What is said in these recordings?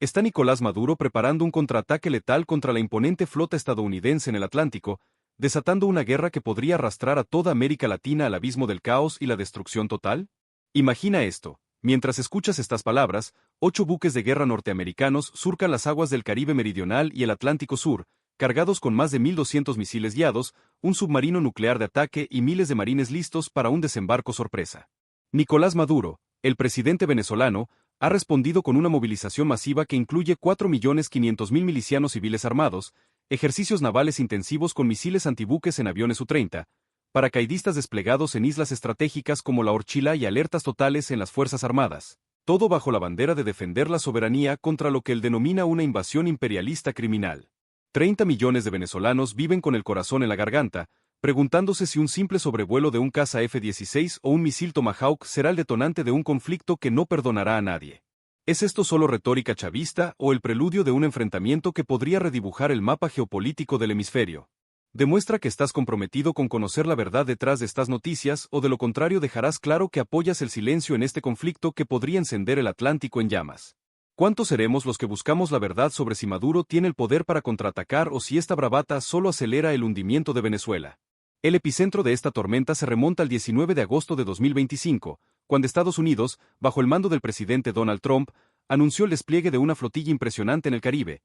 está Nicolás Maduro preparando un contraataque letal contra la imponente flota estadounidense en el Atlántico, desatando una guerra que podría arrastrar a toda América Latina al abismo del caos y la destrucción total? Imagina esto. Mientras escuchas estas palabras, 8 buques de guerra norteamericanos surcan las aguas del Caribe meridional y el Atlántico Sur, cargados con más de 1.200 misiles guiados, un submarino nuclear de ataque y miles de marines listos para un desembarco sorpresa. Nicolás Maduro, el presidente venezolano, ha respondido con una movilización masiva que incluye 4.500.000 milicianos civiles armados, ejercicios navales intensivos con misiles antibuques en aviones U-30, paracaidistas desplegados en islas estratégicas como la Orchila y alertas totales en las Fuerzas Armadas, todo bajo la bandera de defender la soberanía contra lo que él denomina una invasión imperialista criminal. 30 millones de venezolanos viven con el corazón en la garganta, preguntándose si un simple sobrevuelo de un caza F-16 o un misil Tomahawk será el detonante de un conflicto que no perdonará a nadie. ¿Es esto solo retórica chavista o el preludio de un enfrentamiento que podría redibujar el mapa geopolítico del hemisferio? Demuestra que estás comprometido con conocer la verdad detrás de estas noticias o de lo contrario dejarás claro que apoyas el silencio en este conflicto que podría encender el Atlántico en llamas. ¿Cuántos seremos los que buscamos la verdad sobre si Maduro tiene el poder para contraatacar o si esta bravata solo acelera el hundimiento de Venezuela? El epicentro de esta tormenta se remonta al 19 de agosto de 2025, cuando Estados Unidos, bajo el mando del presidente Donald Trump, anunció el despliegue de una flotilla impresionante en el Caribe.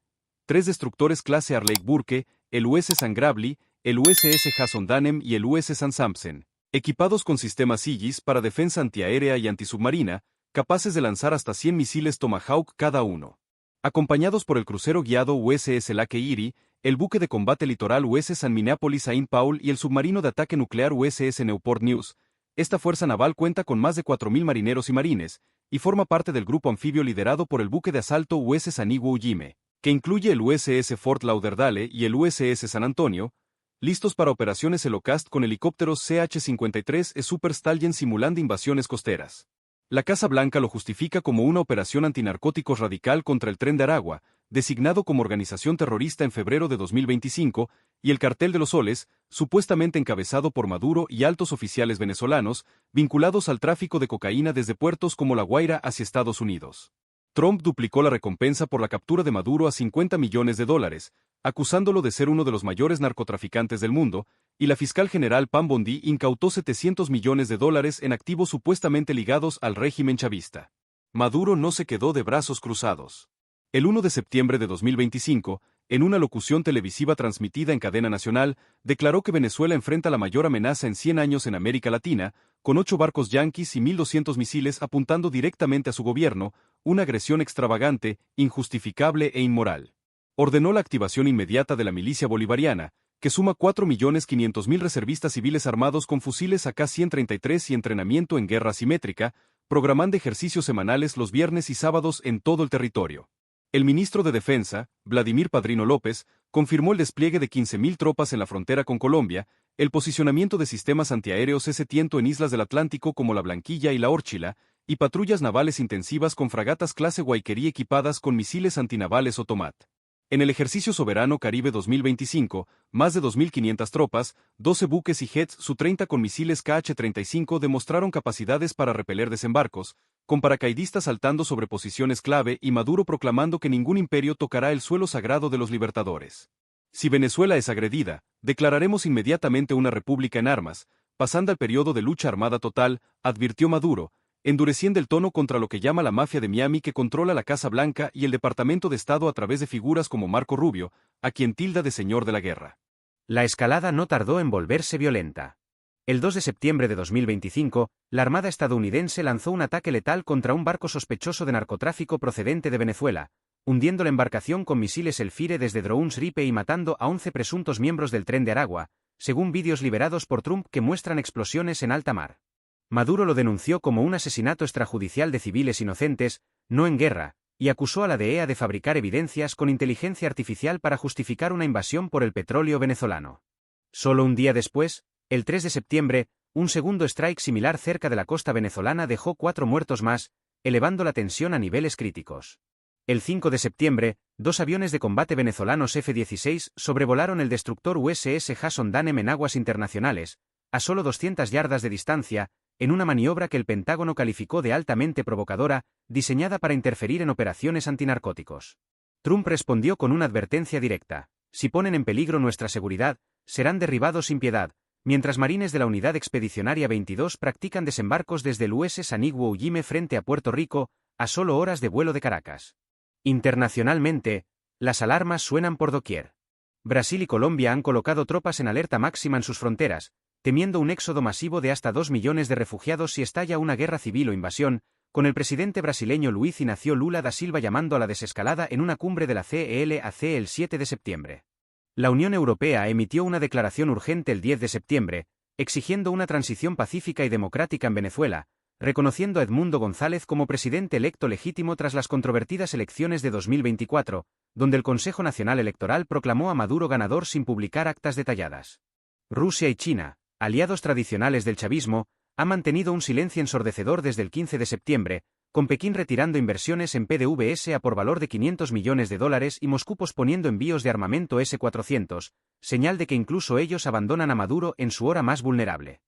3 destructores clase Arleigh Burke, el USS San Gravely, el USS Jason Danem y el USS San Sampson, equipados con sistemas Aegis para defensa antiaérea y antisubmarina, capaces de lanzar hasta 100 misiles Tomahawk cada uno. Acompañados por el crucero guiado USS Lake Erie, el buque de combate litoral USS San Minneapolis Saint Paul y el submarino de ataque nuclear USS Newport News, esta fuerza naval cuenta con más de 4.000 marineros y marines, y forma parte del grupo anfibio liderado por el buque de asalto USS San Iwo Jime, que incluye el USS Fort Lauderdale y el USS San Antonio, listos para operaciones Hellocast con helicópteros CH-53 Super Stallion simulando invasiones costeras. La Casa Blanca lo justifica como una operación antinarcóticos radical contra el Tren de Aragua, designado como organización terrorista en febrero de 2025, y el Cartel de los Soles, supuestamente encabezado por Maduro y altos oficiales venezolanos, vinculados al tráfico de cocaína desde puertos como La Guaira hacia Estados Unidos. Trump duplicó la recompensa por la captura de Maduro a $50 millones, acusándolo de ser uno de los mayores narcotraficantes del mundo, y la fiscal general Pam Bondi incautó $700 millones en activos supuestamente ligados al régimen chavista. Maduro no se quedó de brazos cruzados. El 1 de septiembre de 2025, en una locución televisiva transmitida en cadena nacional, declaró que Venezuela enfrenta la mayor amenaza en 100 años en América Latina, con 8 barcos yanquis y 1.200 misiles apuntando directamente a su gobierno, una agresión extravagante, injustificable e inmoral. Ordenó la activación inmediata de la milicia bolivariana, que suma 4.500.000 reservistas civiles armados con fusiles AK-133 y entrenamiento en guerra asimétrica, programando ejercicios semanales los viernes y sábados en todo el territorio. El ministro de Defensa, Vladimir Padrino López, confirmó el despliegue de 15.000 tropas en la frontera con Colombia, el posicionamiento de sistemas antiaéreos S-100 en islas del Atlántico como la Blanquilla y la Orchila, y patrullas navales intensivas con fragatas clase Guayquerí equipadas con misiles antinavales Otomat. En el ejercicio soberano Caribe 2025, más de 2.500 tropas, 12 buques y jets Su-30 con misiles KH-35 demostraron capacidades para repeler desembarcos, con paracaidistas saltando sobre posiciones clave y Maduro proclamando que ningún imperio tocará el suelo sagrado de los libertadores. Si Venezuela es agredida, declararemos inmediatamente una república en armas, pasando al periodo de lucha armada total, advirtió Maduro, endureciendo el tono contra lo que llama la mafia de Miami que controla la Casa Blanca y el Departamento de Estado a través de figuras como Marco Rubio, a quien tilda de señor de la guerra. La escalada no tardó en volverse violenta. El 2 de septiembre de 2025, la Armada estadounidense lanzó un ataque letal contra un barco sospechoso de narcotráfico procedente de Venezuela, hundiendo la embarcación con misiles Elfire desde drones Ripe y matando a 11 presuntos miembros del Tren de Aragua, según vídeos liberados por Trump que muestran explosiones en alta mar. Maduro lo denunció como un asesinato extrajudicial de civiles inocentes, no en guerra, y acusó a la DEA de fabricar evidencias con inteligencia artificial para justificar una invasión por el petróleo venezolano. Solo un día después, el 3 de septiembre, un segundo strike similar cerca de la costa venezolana dejó 4 muertos más, elevando la tensión a niveles críticos. El 5 de septiembre, 2 aviones de combate venezolanos F-16 sobrevolaron el destructor USS Jason Danem en aguas internacionales, a solo 200 yardas de distancia, en una maniobra que el Pentágono calificó de altamente provocadora, diseñada para interferir en operaciones antinarcóticos. Trump respondió con una advertencia directa: si ponen en peligro nuestra seguridad, serán derribados sin piedad, mientras marines de la Unidad Expedicionaria 22 practican desembarcos desde el US San Iwo Jime frente a Puerto Rico, a solo horas de vuelo de Caracas. Internacionalmente, las alarmas suenan por doquier. Brasil y Colombia han colocado tropas en alerta máxima en sus fronteras, temiendo un éxodo masivo de hasta 2 millones de refugiados si estalla una guerra civil o invasión, con el presidente brasileño Luiz Inácio Lula da Silva llamando a la desescalada en una cumbre de la CELAC el 7 de septiembre. La Unión Europea emitió una declaración urgente el 10 de septiembre, exigiendo una transición pacífica y democrática en Venezuela, reconociendo a Edmundo González como presidente electo legítimo tras las controvertidas elecciones de 2024, donde el Consejo Nacional Electoral proclamó a Maduro ganador sin publicar actas detalladas. Rusia y China, aliados tradicionales del chavismo, han mantenido un silencio ensordecedor desde el 15 de septiembre, con Pekín retirando inversiones en PDVSA por valor de $500 millones y Moscú posponiendo envíos de armamento S-400, señal de que incluso ellos abandonan a Maduro en su hora más vulnerable.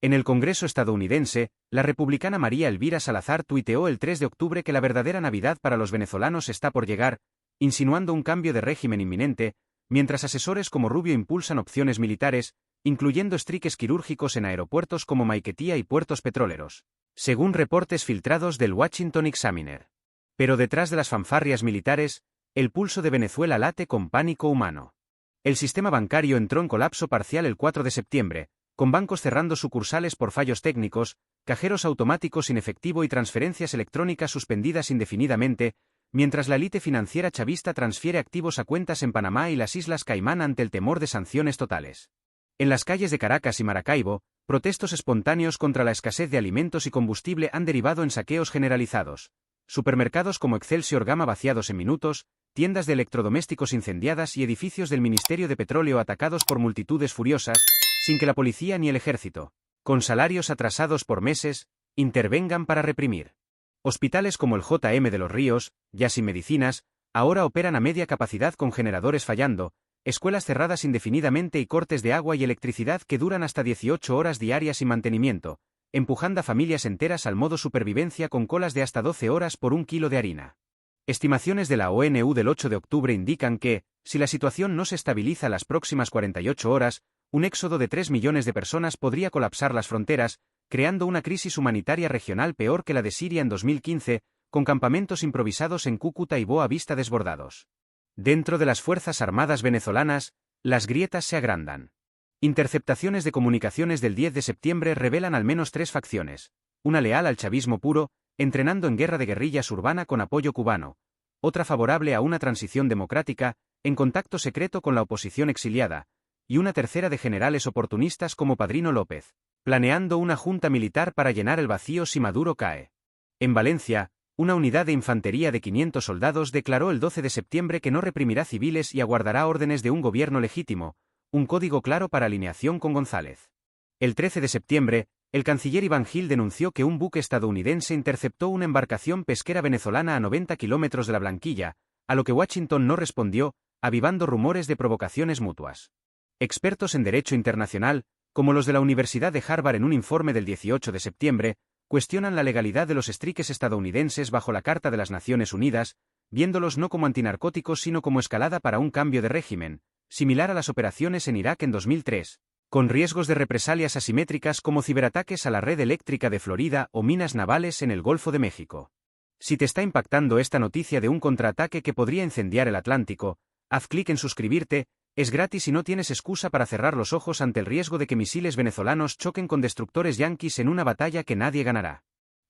En el Congreso estadounidense, la republicana María Elvira Salazar tuiteó el 3 de octubre que la verdadera Navidad para los venezolanos está por llegar, insinuando un cambio de régimen inminente, mientras asesores como Rubio impulsan opciones militares, incluyendo estriques quirúrgicos en aeropuertos como Maiquetía y puertos petroleros, según reportes filtrados del Washington Examiner. Pero detrás de las fanfarrias militares, el pulso de Venezuela late con pánico humano. El sistema bancario entró en colapso parcial el 4 de septiembre, con bancos cerrando sucursales por fallos técnicos, cajeros automáticos sin efectivo y transferencias electrónicas suspendidas indefinidamente, mientras la élite financiera chavista transfiere activos a cuentas en Panamá y las Islas Caimán ante el temor de sanciones totales. En las calles de Caracas y Maracaibo, protestos espontáneos contra la escasez de alimentos y combustible han derivado en saqueos generalizados. Supermercados como Excelsior Gama vaciados en minutos, tiendas de electrodomésticos incendiadas y edificios del Ministerio de Petróleo atacados por multitudes furiosas, sin que la policía ni el ejército, con salarios atrasados por meses, intervengan para reprimir. Hospitales como el JM de Los Ríos, ya sin medicinas, ahora operan a media capacidad con generadores fallando, escuelas cerradas indefinidamente y cortes de agua y electricidad que duran hasta 18 horas diarias sin mantenimiento, empujando a familias enteras al modo supervivencia con colas de hasta 12 horas por un kilo de harina. Estimaciones de la ONU del 8 de octubre indican que, si la situación no se estabiliza las próximas 48 horas, un éxodo de 3 millones de personas podría colapsar las fronteras, creando una crisis humanitaria regional peor que la de Siria en 2015, con campamentos improvisados en Cúcuta y Boa Vista desbordados. Dentro de las Fuerzas Armadas venezolanas, las grietas se agrandan. Interceptaciones de comunicaciones del 10 de septiembre revelan al menos 3 facciones: una leal al chavismo puro, entrenando en guerra de guerrillas urbana con apoyo cubano; otra favorable a una transición democrática, en contacto secreto con la oposición exiliada; y una tercera de generales oportunistas como Padrino López, planeando una junta militar para llenar el vacío si Maduro cae. En Valencia, una unidad de infantería de 500 soldados declaró el 12 de septiembre que no reprimirá civiles y aguardará órdenes de un gobierno legítimo, un código claro para alineación con González. El 13 de septiembre, el canciller Iván Gil denunció que un buque estadounidense interceptó una embarcación pesquera venezolana a 90 kilómetros de la Blanquilla, a lo que Washington no respondió, avivando rumores de provocaciones mutuas. Expertos en derecho internacional, como los de la Universidad de Harvard en un informe del 18 de septiembre, cuestionan la legalidad de los estriques estadounidenses bajo la Carta de las Naciones Unidas, viéndolos no como antinarcóticos sino como escalada para un cambio de régimen, similar a las operaciones en Irak en 2003, con riesgos de represalias asimétricas como ciberataques a la red eléctrica de Florida o minas navales en el Golfo de México. Si te está impactando esta noticia de un contraataque que podría incendiar el Atlántico, haz clic en suscribirte. Es gratis y no tienes excusa para cerrar los ojos ante el riesgo de que misiles venezolanos choquen con destructores yanquis en una batalla que nadie ganará.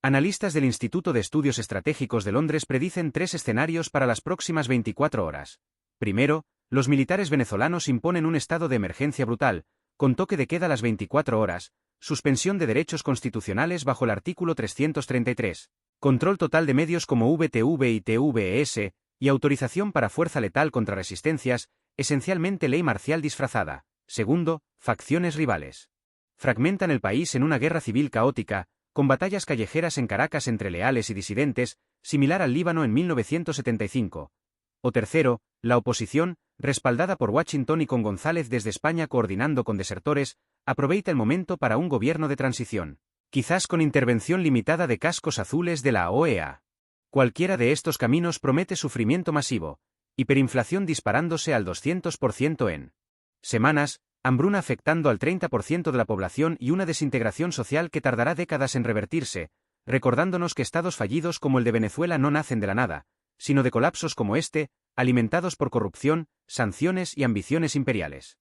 Analistas del Instituto de Estudios Estratégicos de Londres predicen 3 escenarios para las próximas 24 horas. Primero, los militares venezolanos imponen un estado de emergencia brutal, con toque de queda las 24 horas, suspensión de derechos constitucionales bajo el artículo 333, control total de medios como VTV y TVES, y autorización para fuerza letal contra resistencias, esencialmente ley marcial disfrazada. Segundo, facciones rivales. Fragmentan el país en una guerra civil caótica, con batallas callejeras en Caracas entre leales y disidentes, similar al Líbano en 1975. O tercero, la oposición, respaldada por Washington y con González desde España coordinando con desertores, aprovecha el momento para un gobierno de transición. Quizás con intervención limitada de cascos azules de la OEA. Cualquiera de estos caminos promete sufrimiento masivo, hiperinflación disparándose al 200% en semanas, hambruna afectando al 30% de la población y una desintegración social que tardará décadas en revertirse, recordándonos que estados fallidos como el de Venezuela no nacen de la nada, sino de colapsos como este, alimentados por corrupción, sanciones y ambiciones imperiales.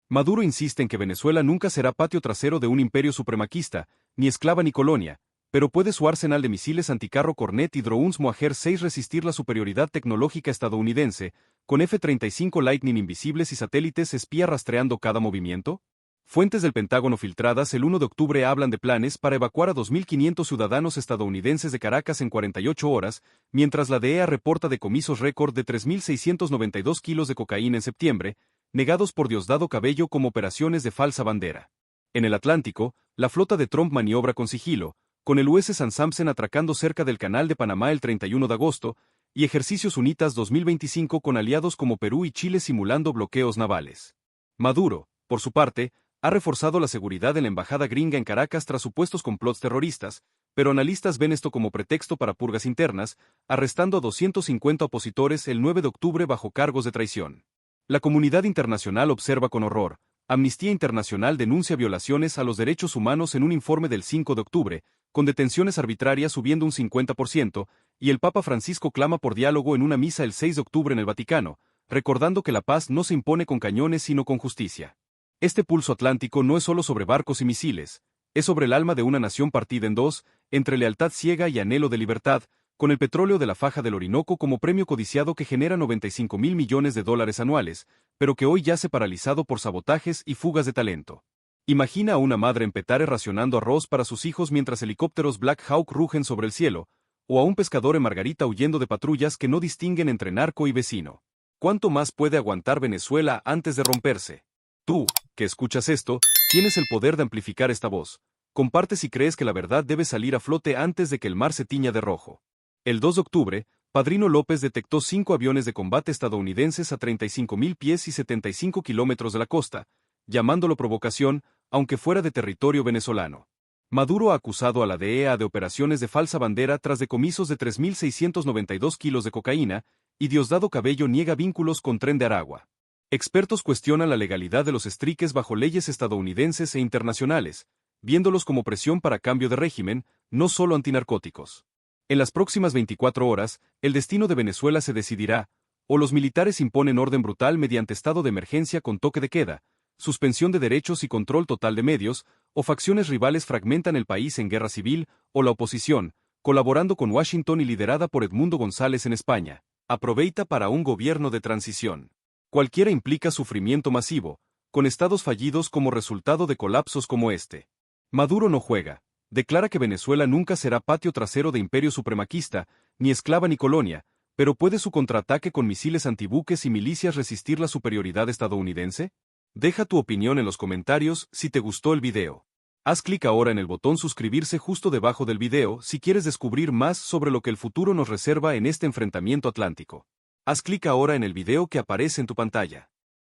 Maduro insiste en que Venezuela nunca será patio trasero de un imperio supremaquista, ni esclava ni colonia, pero puede su arsenal de misiles anticarro Cornet y drones Moajer 6 resistir la superioridad tecnológica estadounidense, con F-35 Lightning invisibles y satélites espía rastreando cada movimiento? Fuentes del Pentágono filtradas el 1 de octubre hablan de planes para evacuar a 2.500 ciudadanos estadounidenses de Caracas en 48 horas, mientras la DEA reporta decomisos récord de 3.692 kilos de cocaína en septiembre, negados por Diosdado Cabello como operaciones de falsa bandera. En el Atlántico, la flota de Trump maniobra con sigilo, con el US San Samson atracando cerca del Canal de Panamá el 31 de agosto, y ejercicios UNITAS 2025 con aliados como Perú y Chile simulando bloqueos navales. Maduro, por su parte, ha reforzado la seguridad en la embajada gringa en Caracas tras supuestos complots terroristas, pero analistas ven esto como pretexto para purgas internas, arrestando a 250 opositores el 9 de octubre bajo cargos de traición. La comunidad internacional observa con horror. Amnistía Internacional denuncia violaciones a los derechos humanos en un informe del 5 de octubre, con detenciones arbitrarias subiendo un 50%, y el Papa Francisco clama por diálogo en una misa el 6 de octubre en el Vaticano, recordando que la paz no se impone con cañones sino con justicia. Este pulso atlántico no es solo sobre barcos y misiles, es sobre el alma de una nación partida en dos, entre lealtad ciega y anhelo de libertad, con el petróleo de la faja del Orinoco como premio codiciado que genera 95.000 millones de dólares anuales, pero que hoy yace paralizado por sabotajes y fugas de talento. Imagina a una madre en Petare racionando arroz para sus hijos mientras helicópteros Black Hawk rugen sobre el cielo, o a un pescador en Margarita huyendo de patrullas que no distinguen entre narco y vecino. ¿Cuánto más puede aguantar Venezuela antes de romperse? Tú, que escuchas esto, tienes el poder de amplificar esta voz. Comparte si crees que la verdad debe salir a flote antes de que el mar se tiña de rojo. El 2 de octubre, Padrino López detectó 5 aviones de combate estadounidenses a 35.000 pies y 75 kilómetros de la costa, llamándolo provocación, aunque fuera de territorio venezolano. Maduro ha acusado a la DEA de operaciones de falsa bandera tras decomisos de 3.692 kilos de cocaína, y Diosdado Cabello niega vínculos con Tren de Aragua. Expertos cuestionan la legalidad de los estriques bajo leyes estadounidenses e internacionales, viéndolos como presión para cambio de régimen, no solo antinarcóticos. En las próximas 24 horas, el destino de Venezuela se decidirá, o los militares imponen orden brutal mediante estado de emergencia con toque de queda, suspensión de derechos y control total de medios, o facciones rivales fragmentan el país en guerra civil, o la oposición, colaborando con Washington y liderada por Edmundo González en España, aproveita para un gobierno de transición. Cualquiera implica sufrimiento masivo, con estados fallidos como resultado de colapsos como este. Maduro no juega. Declara que Venezuela nunca será patio trasero de imperio supremaquista, ni esclava ni colonia, pero ¿puede su contraataque con misiles antibuques y milicias resistir la superioridad estadounidense? Deja tu opinión en los comentarios si te gustó el video. Haz clic ahora en el botón suscribirse justo debajo del video si quieres descubrir más sobre lo que el futuro nos reserva en este enfrentamiento atlántico. Haz clic ahora en el video que aparece en tu pantalla.